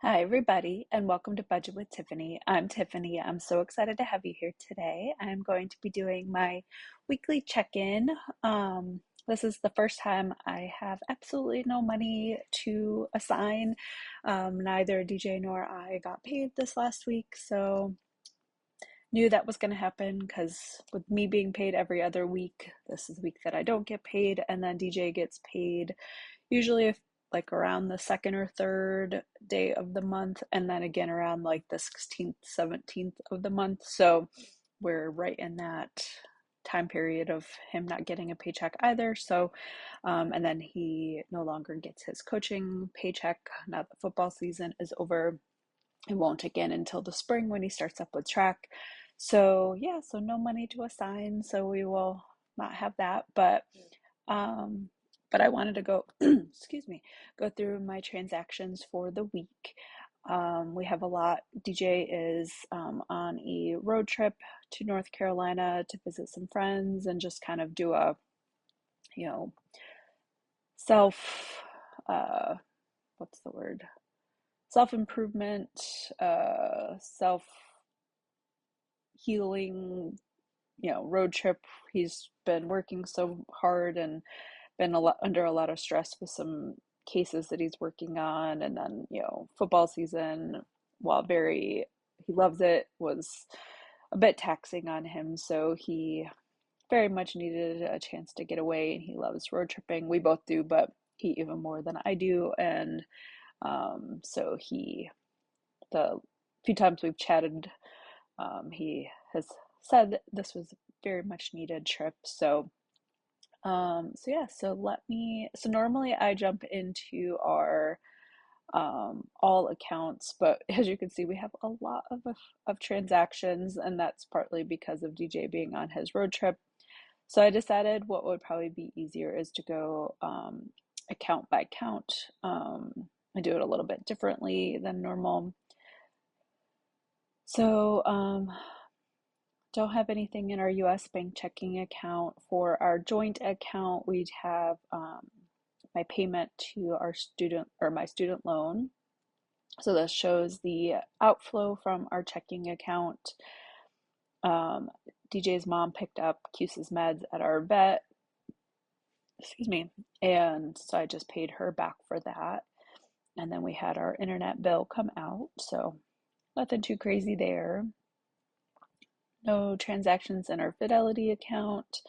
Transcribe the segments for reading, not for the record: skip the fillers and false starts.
Hi, everybody, and welcome to Budget with Tiffany. I'm Tiffany. I'm so excited to have you here today. I'm going to be doing my weekly check-in. This is the first time I have absolutely no money to assign. Neither DJ nor I got paid this last week, so knew that was going to happen because with me being paid every other week, this is the week that I don't get paid, and then DJ gets paid usually if like around the second or third day of the month, and then again around like the 16th, 17th of the month. So we're right in that time period of him not getting a paycheck either. So, and then he no longer gets his coaching paycheck now that football season is over. It won't again until the spring when he starts up with track. So, yeah, so no money to assign. So we will not have that. Um, but I wanted to go, excuse me, go through my transactions for the week. We have a lot. DJ is on a road trip to North Carolina to visit some friends and just kind of do a, you know, self, uh, what's the word? Self-improvement, self-healing, road trip. He's been working so hard and been under a lot of stress with some cases that he's working on, and then football season, while he loves it, was a bit taxing on him, so he very much needed a chance to get away, and he loves road tripping. We both do, but he even more than I do. And so the few times we've chatted, he has said that this was a very much needed trip. So yeah, so normally I jump into our all accounts, but as you can see, we have a lot of transactions, and that's partly because of DJ being on his road trip. So I decided what would probably be easier is to go account by account. I do it a little bit differently than normal. So don't have anything in our US bank checking account. For our joint account, we'd have my payment to my student loan. So this shows the outflow from our checking account. DJ's mom picked up Cuse's meds at our vet, excuse me, and so I just paid her back for that. And then we had our internet bill come out, so nothing too crazy there. No transactions in our Fidelity account.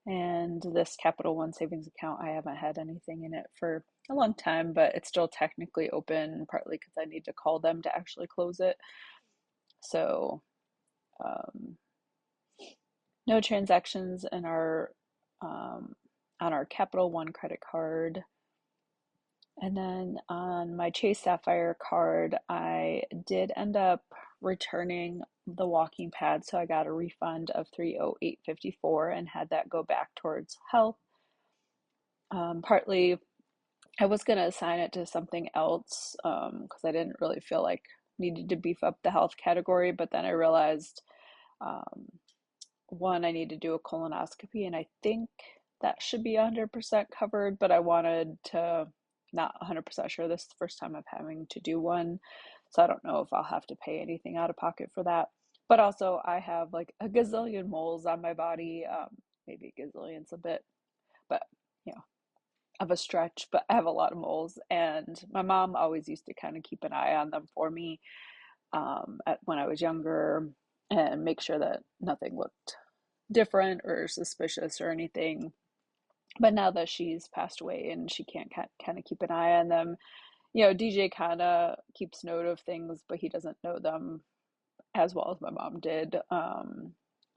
And this Capital One savings account, I haven't had anything in it for a long time, but it's still technically open, partly because I need to call them to actually close it. So, um, no transactions in our on our Capital One credit card. And then on my Chase Sapphire card, I did end up returning the walking pad, so I got a refund of 308.54 and had that go back towards health. Partly, I was going to assign it to something else because I didn't really feel like needed to beef up the health category, but then I realized um, one, I need to do a colonoscopy, and I think that should be 100% covered, but I wanted to not 100% sure. This is the first time I'm having to do one, so I don't know if I'll have to pay anything out of pocket for that. But also, I have like a gazillion moles on my body, maybe a gazillion's a bit, but you know, of a stretch, but I have a lot of moles, and my mom always used to kind of keep an eye on them for me when I was younger and make sure that nothing looked different or suspicious or anything. But now that she's passed away and she can't kind of keep an eye on them, DJ kind of keeps note of things, but he doesn't know them as well as my mom did.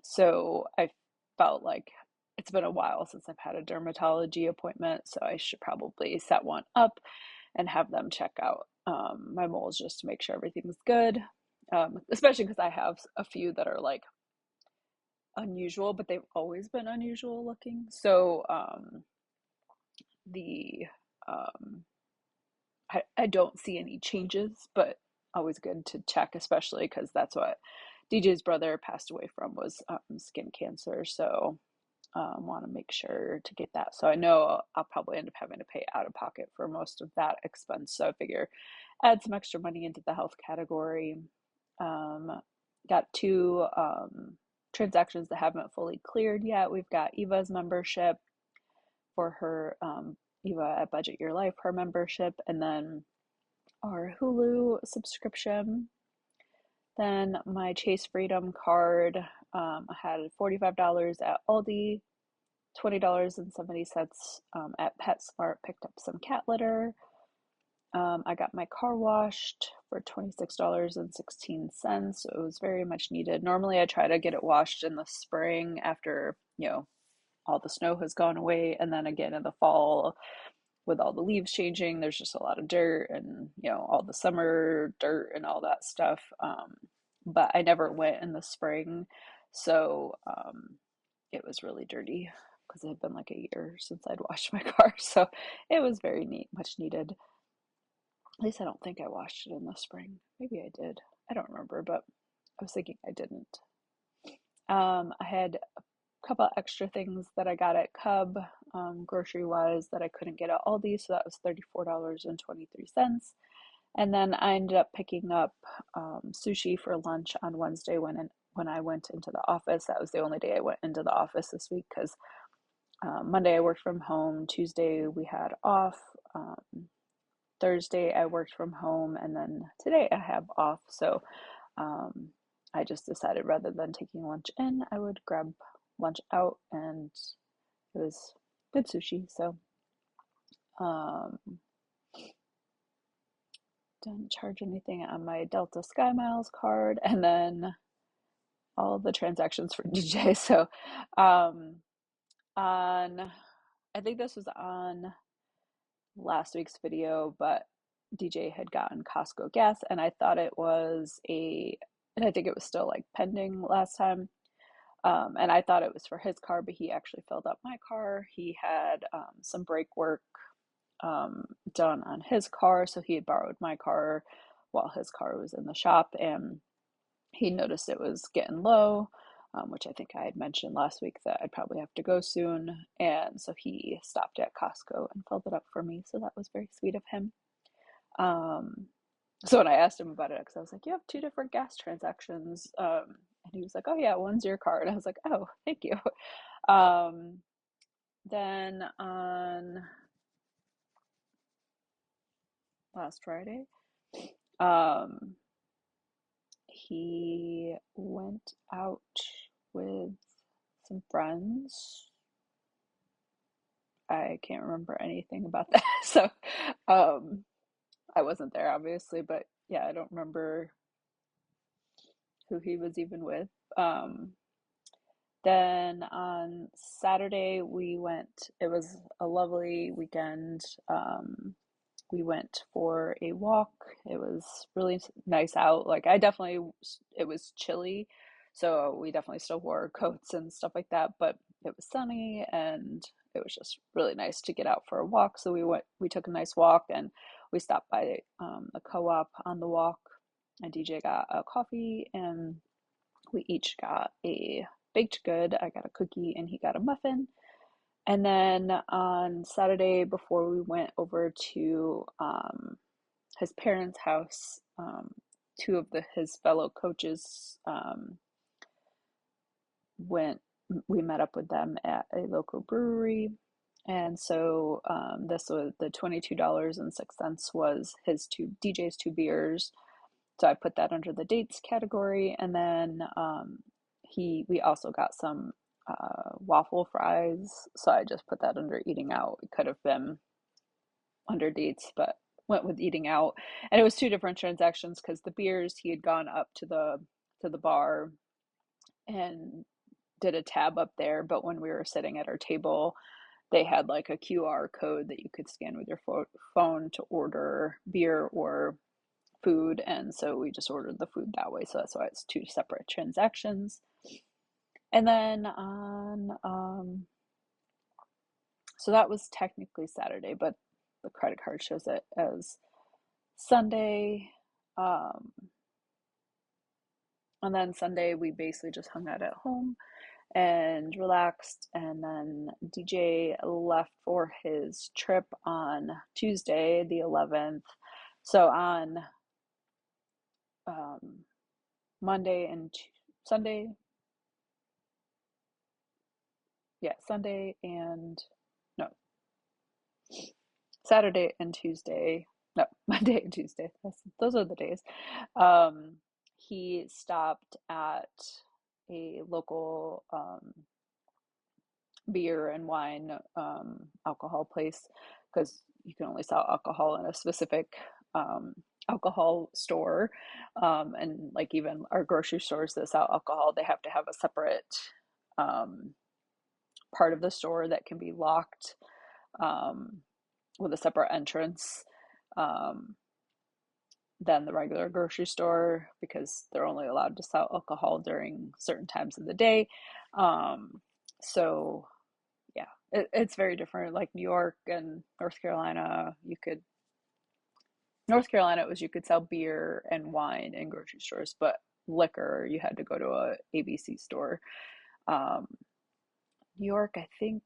So I felt like it's been a while since I've had a dermatology appointment, so I should probably set one up and have them check out my moles just to make sure everything's good. Especially because I have a few that are like unusual, but they've always been unusual looking. So the um, I don't see any changes, but always good to check, especially because that's what DJ's brother passed away from, was skin cancer. So want to make sure to get that. So I know I'll probably end up having to pay out of pocket for most of that expense. So I figure add some extra money into the health category. Um, got two transactions that haven't fully cleared yet. We've got Eva's membership for her Eva at Budget Your Life, her membership, and then our Hulu subscription. Then my Chase Freedom card, I had $45 at Aldi, $20.70 at PetSmart, picked up some cat litter. I got my car washed for $26.16, so it was very much needed. Normally, I try to get it washed in the spring after, all the snow has gone away, and then again in the fall with all the leaves changing, there's just a lot of dirt and, all the summer dirt and all that stuff. But I never went in the spring, so it was really dirty because it had been like a year since I'd washed my car. So it was very neat, much needed. At least I don't think I washed it in the spring. Maybe I did. I don't remember, but I was thinking I didn't. I had a couple extra things that I got at Cub, grocery wise, that I couldn't get at Aldi, so that was $34.23. And then I ended up picking up sushi for lunch on Wednesday when I went into the office. That was the only day I went into the office this week because Monday I worked from home, Tuesday we had off, Thursday I worked from home, and then today I have off. So I just decided rather than taking lunch in, I would grab lunch out, and it was good sushi. So didn't charge anything on my Delta Sky Miles card, and then all of the transactions for DJ. So on I think this was on last week's video, but DJ had gotten Costco gas, and I thought it was and I think it was still like pending last time. And I thought it was for his car, but he actually filled up my car. He had some brake work done on his car, so he had borrowed my car while his car was in the shop, and he noticed it was getting low, which I think I had mentioned last week that I'd probably have to go soon. And so he stopped at Costco and filled it up for me. So that was very sweet of him. So when I asked him about it, because I was like, you have two different gas transactions. And he was like, oh, yeah, one's your card. And I was like, oh, thank you. Then on last Friday, he went out with some friends. I can't remember anything about that. So I wasn't there, obviously, but yeah, I don't remember who he was even with. Then on Saturday, it was a lovely weekend. We went for a walk. It was really nice out. Like, it was chilly, so we definitely still wore coats and stuff like that, but it was sunny and it was just really nice to get out for a walk. So we took a nice walk, and we stopped by a co-op on the walk, and DJ got a coffee, and we each got a baked good. I got a cookie and he got a muffin. And then on Saturday, before we went over to his parents' house, two of his fellow coaches we met up with them at a local brewery. And so this was the $22.06 was DJ's two beers. So I put that under the dates category. And then we also got some waffle fries. So I just put that under eating out. It could have been under dates, but went with eating out. And it was two different transactions because the beers, he had gone up to the bar and did a tab up there, but when we were sitting at our table, they had like a QR code that you could scan with your phone to order beer or food, and so we just ordered the food that way. So that's why it's two separate transactions. And then so that was technically Saturday, but the credit card shows it as Sunday. And then Sunday we basically just hung out at home and relaxed. And then DJ left for his trip on Tuesday, the 11th. So on um, Monday and Sunday, yeah, Sunday and no, Saturday and Tuesday, no, Monday and Tuesday. Those are the days. Um, he stopped at a local beer and wine alcohol place because you can only sell alcohol in a specific um, alcohol store. And like even our grocery stores that sell alcohol, they have to have a separate um, part of the store that can be locked um, with a separate entrance um, than the regular grocery store because they're only allowed to sell alcohol during certain times of the day. Um, so yeah, it's very different. Like New York and North Carolina, North Carolina it was you could sell beer and wine in grocery stores, but liquor you had to go to a ABC store. Um, New York, I think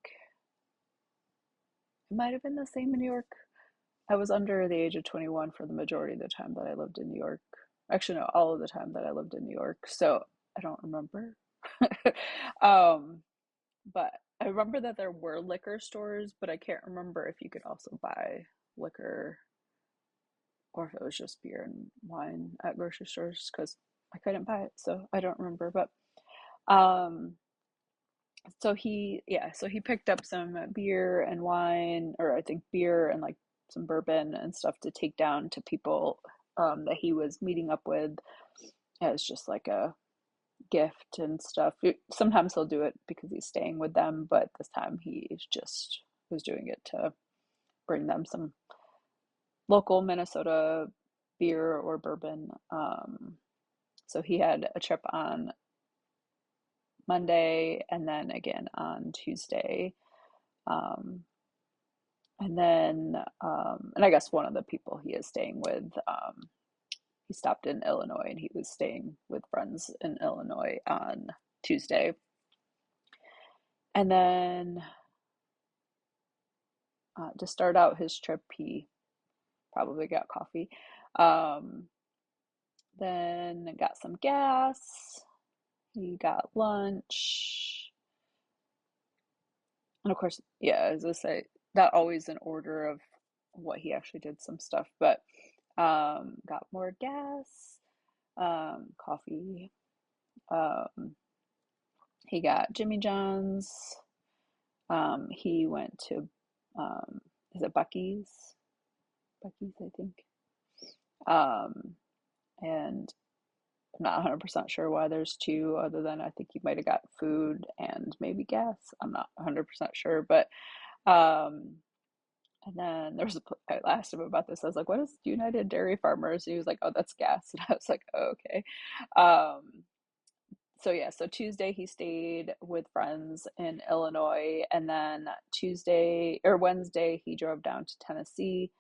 it might have been the same in New York. I was under the age of 21 for the majority of the time that I lived in New York. Actually, no, all of the time that I lived in New York. So I don't remember. um, but I remember that there were liquor stores, but I can't remember if you could also buy liquor or if it was just beer and wine at grocery stores because I couldn't buy it, so I don't remember. But um, so he picked up some beer and wine, or I think beer and like some bourbon and stuff to take down to people that he was meeting up with as just like a gift and stuff. Sometimes he'll do it because he's staying with them, but this time he just was doing it to bring them some local Minnesota beer or bourbon. So he had a trip on Monday and then again on Tuesday. Um, and I guess one of the people he is staying with, he stopped in Illinois and he was staying with friends in Illinois on Tuesday. And then to start out his trip, he probably got coffee. Um, then got some gas. He got lunch. And of course, yeah, as I say, not always in order of what he actually did some stuff, but got more gas, coffee. Um, he got Jimmy John's. He went to, is it Bucky's? Bucky's, I think. Um, and I'm not 100% sure why there's two, other than I think he might have got food and maybe gas. I'm not 100% sure, but um, and then there was I asked him about this. I was like, "What is United Dairy Farmers?" And he was like, "Oh, that's gas." And I was like, oh, "Okay." Um, so yeah, so Tuesday he stayed with friends in Illinois, and then Tuesday or Wednesday he drove down to Tennessee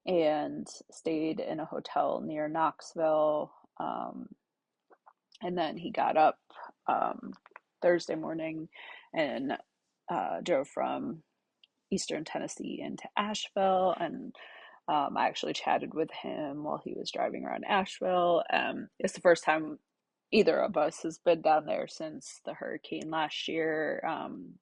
and stayed in a hotel near Knoxville. And then he got up um, Thursday morning and drove from Eastern Tennessee into Asheville. And I actually chatted with him while he was driving around Asheville. It's the first time either of us has been down there since the hurricane last year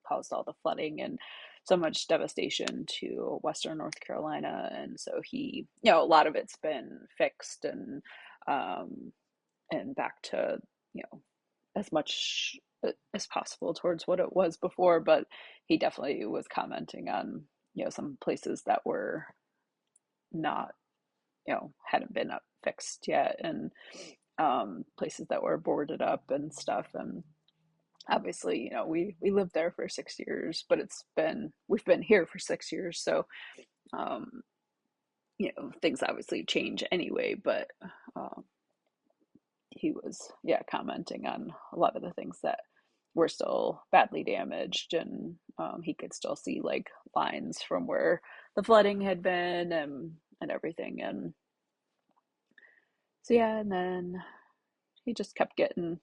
caused all the flooding and so much devastation to Western North Carolina. And so a lot of it's been fixed um, and back to, as much as possible towards what it was before. But he definitely was commenting on, some places that were not, hadn't been fixed yet, and places that were boarded up and stuff. And obviously, we lived there for 6 years, but we've been here for 6 years. So, um, things obviously change anyway, but um, he was, yeah, commenting on a lot of the things that were still badly damaged, and he could still see like lines from where the flooding had been and everything. And so yeah, and then he just kept getting,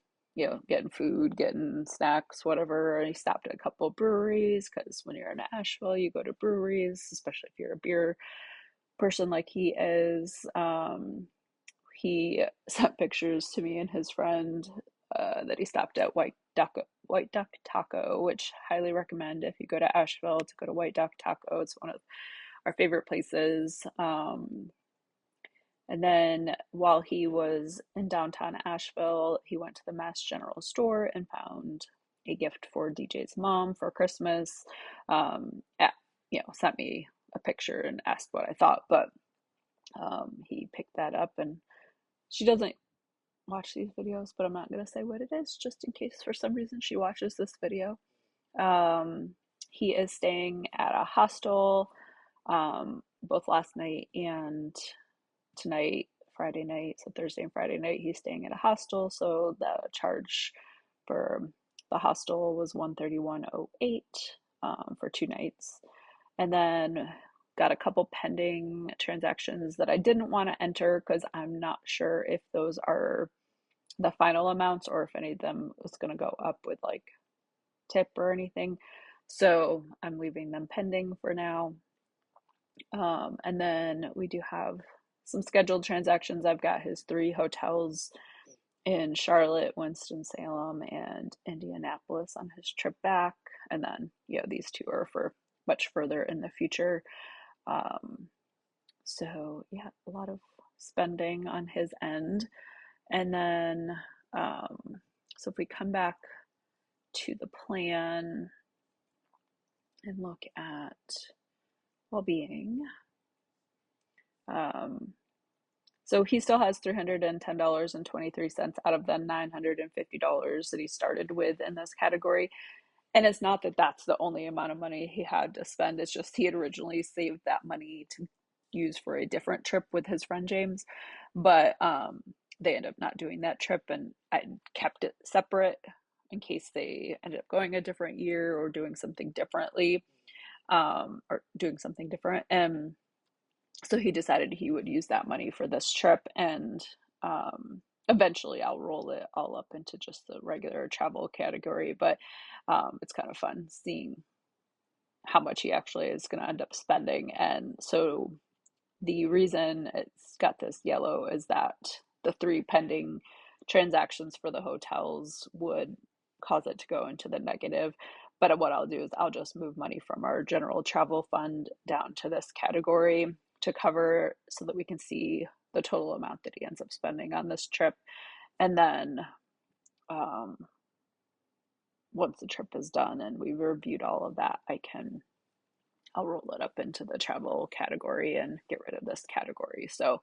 getting food, getting snacks, whatever. And he stopped at a couple of breweries because when you're in Asheville, you go to breweries, especially if you're a beer person like he is. He sent pictures to me and his friend that he stopped at White Duck Taco, which I highly recommend if you go to Asheville to go to White Duck Taco. It's one of our favorite places. And then while he was in downtown Asheville, he went to the Mass General store and found a gift for DJ's mom for Christmas. Yeah, sent me a picture and asked what I thought, but he picked that up, and she doesn't watch these videos, but I'm not going to say what it is just in case for some reason she watches this video. He is staying at a hostel both last night and tonight, Friday night. So Thursday and Friday night, he's staying at a hostel. So the charge for the hostel was $131.08 for 2 nights. And then got a couple pending transactions that I didn't want to enter because I'm not sure if those are the final amounts or if any of them is going to go up with like tip or anything. So I'm leaving them pending for now. And then we do have some scheduled transactions. I've got his 3 hotels in Charlotte, Winston-Salem, and Indianapolis on his trip back. And then, these 2 are for much further in the future. So yeah, a lot of spending on his end. And then, so if we come back to the plan and look at well-being, so he still has $310.23 out of the $950 that he started with in this category. And it's not that that's the only amount of money he had to spend. It's just he had originally saved that money to use for a different trip with his friend James. But they ended up not doing that trip, and I kept it separate in case they ended up going a different year or doing something differently, or doing something different. And so he decided he would use that money for this trip, and eventually I'll roll it all up into just the regular travel category. But it's kind of fun seeing how much he actually is going to end up spending. And so the reason it's got this yellow is that the 3 pending transactions for the hotels would cause it to go into the negative. But what I'll do is I'll just move money from our general travel fund down to this category to cover so that we can see the total amount that he ends up spending on this trip. And then once the trip is done and we've reviewed all of that, I'll roll it up into the travel category and get rid of this category. So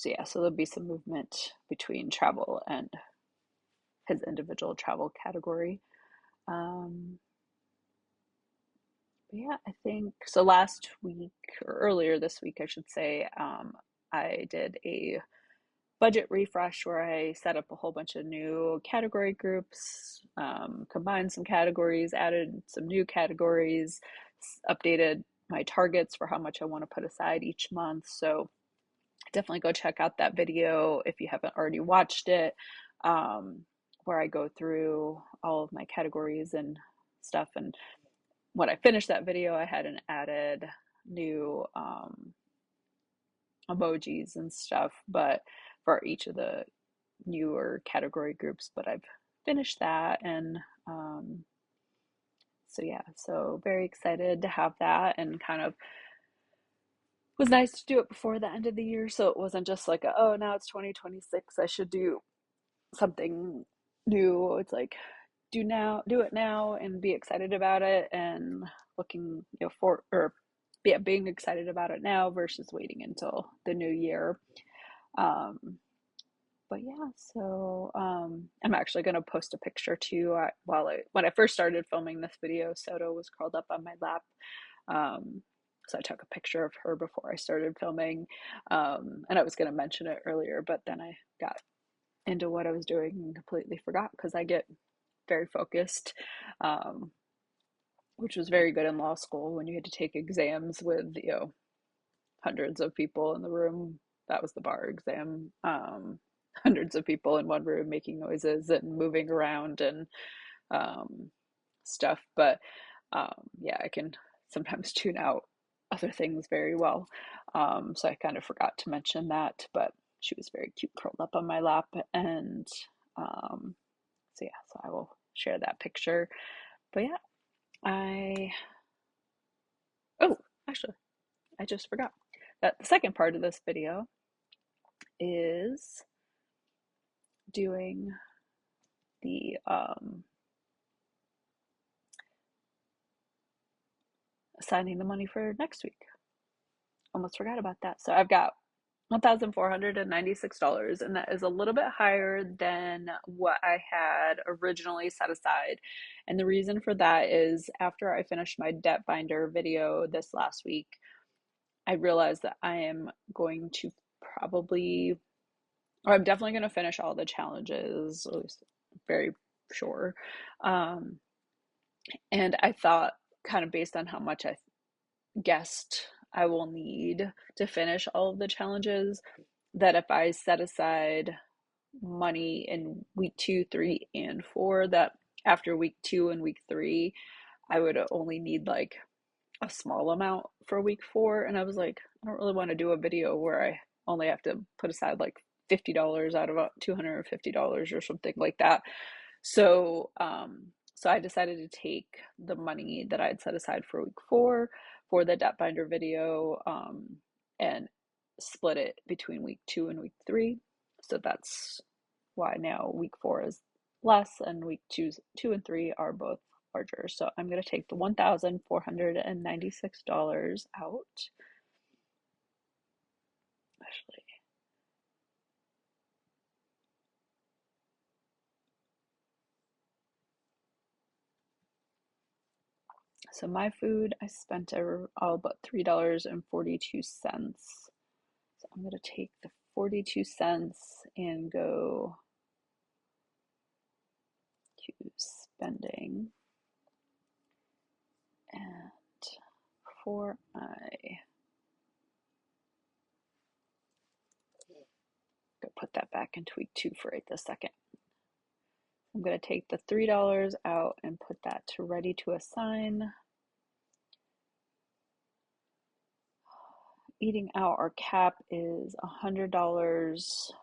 yeah, so there'll be some movement between travel and his individual travel category. Yeah, I think so. Last week, or earlier this week, I should say, I did a budget refresh where I set up a whole bunch of new category groups, combined some categories, added some new categories, updated my targets for how much I want to put aside each month. So definitely go check out that video if you haven't already watched it, where I go through all of my categories and stuff. And when I finished that video, I had an added new emojis and stuff, but for each of the newer category groups. But I've finished that, and so yeah, so very excited to have that, and kind of was nice to do it before the end of the year, so it wasn't just like oh, now it's 2026, I should do something new. It's like do it now and be excited about it, and looking for or yeah, being excited about it now versus waiting until the new year. But yeah, so I'm actually going to post a picture too. When I first started filming this video, Soto was curled up on my lap. So I took a picture of her before I started filming, and I was going to mention it earlier, but then I got into what I was doing and completely forgot because I get very focused, which was very good in law school when you had to take exams with hundreds of people in the room. That was the bar exam. hundreds of people in one room making noises and moving around and um, stuff. But yeah, I can sometimes tune out other things very well. So I kind of forgot to mention that, but she was very cute, curled up on my lap. And so yeah, so I will share that picture. But yeah, I, oh, actually, I just forgot that the second part of this video is doing the assigning the money for next week. Almost forgot about that. So I've got $1,496, and that is a little bit higher than what I had originally set aside. And the reason for that is after I finished my debt binder video this last week, I realized that I am going to probably, or I'm definitely going to finish all the challenges, at least very sure. And I thought, kind of based on how much I guessed I will need to finish all of the challenges, that if I set aside money in week 2, 3, and 4, that after week 2 and week 3, I would only need like a small amount for week 4. And I was like, I don't really want to do a video where I only have to put aside like $50 out of $250 or something like that. So, so I decided to take the money that I had set aside for week 4 for the debt binder video, and split it between week 2 and week 3. So that's why now week 4 is less and week 2 and 3 are both larger. So I'm going to take the $1,496 out. Actually, so my food, I spent all but $3.42. So I'm going to take the 42 cents and go to spending. And before I go put that back into week 2 for right this second, I'm going to take the $3 out and put that to ready to assign. Eating out, our cap is $100,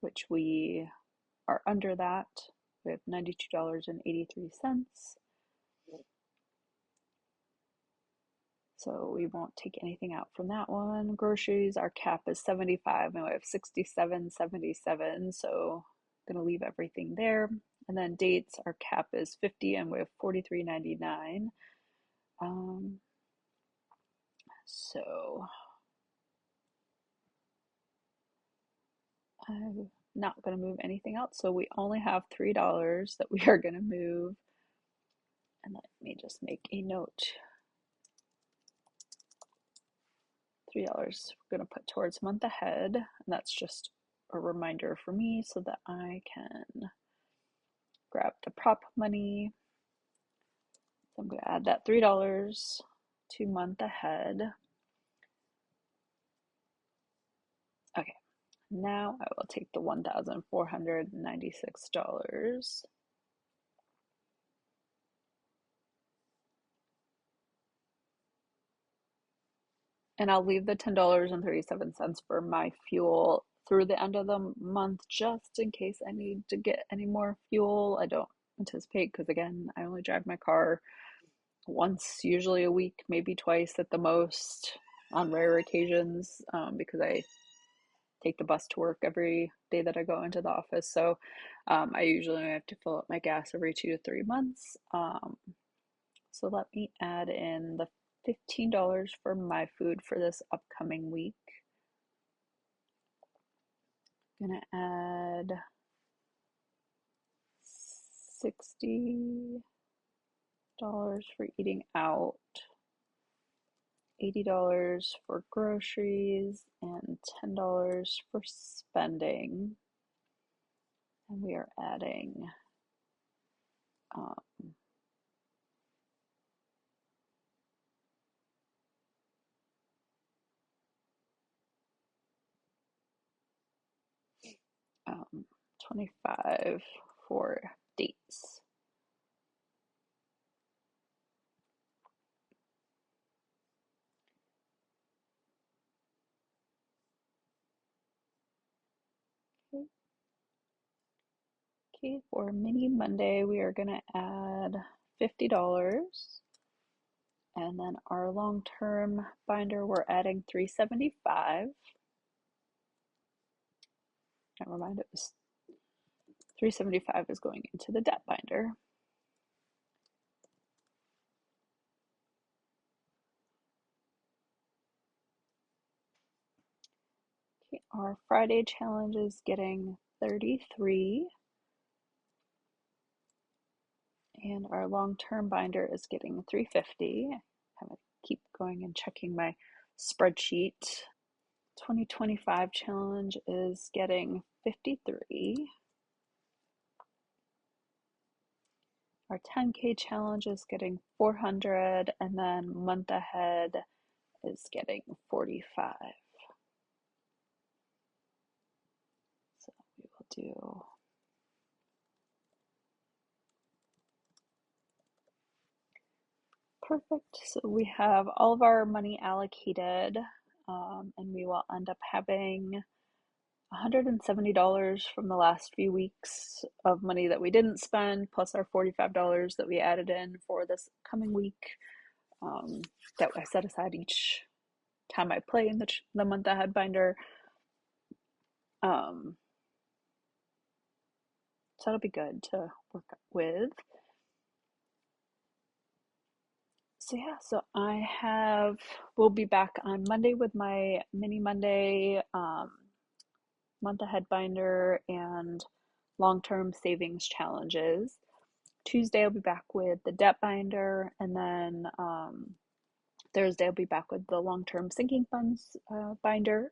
which we are under that. We have $92.83. So we won't take anything out from that one. Groceries, our cap is 75 and we have 67.77. So I'm gonna leave everything there. And then dates, our cap is 50 and we have 43.99. So I'm not gonna move anything else. So we only have $3 that we are gonna move. And let me just make a note. $3 we're going to put towards month ahead, and that's just a reminder for me so that I can grab the prop money. So I'm going to add that $3 to month ahead. Okay, now I will take the $1,496 and I'll leave the $10.37 for my fuel through the end of the month just in case I need to get any more fuel. I don't anticipate, because again, I only drive my car once, usually a week, maybe twice at the most, on rare occasions, because I take the bus to work every day that I go into the office. So I usually have to fill up my gas every 2 to 3 months. So let me add in the $15 for my food for this upcoming week. I'm gonna add $60 for eating out, $80 for groceries, and $10 for spending. And we are adding 25 for dates. Okay, for Mini Monday, we are going to add $50. And then our long-term binder, we're adding $375. Never mind, it was $375 is going into the debt binder. Okay, our Friday challenge is getting 33. And our long-term binder is getting 350. I have to keep going and checking my spreadsheet. 2025 challenge is getting 53. Our 10K challenge is getting 400, and then month ahead is getting 45. So we will do perfect. So we have all of our money allocated, and we will end up having $170 from the last few weeks of money that we didn't spend, plus our $45 that we added in for this coming week, that I set aside each time I play in the month ahead binder. So that'll be good to work with. So yeah, so we'll be back on Monday with my Mini Monday month ahead binder and long-term savings challenges. Tuesday I'll be back with the debt binder, and then Thursday I'll be back with the long-term sinking funds binder.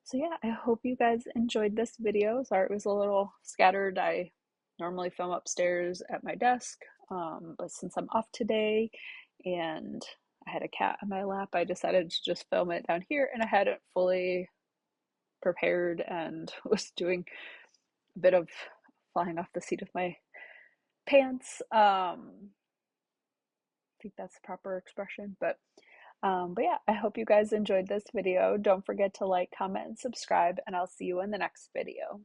So yeah, I hope you guys enjoyed this video. Sorry it was a little scattered. I normally film upstairs at my desk, but since I'm off today and I had a cat on my lap, I decided to just film it down here, and I hadn't fully prepared and was doing a bit of flying off the seat of my pants. I think that's the proper expression, but yeah, I hope you guys enjoyed this video. Don't forget to like, comment, and subscribe, and I'll see you in the next video.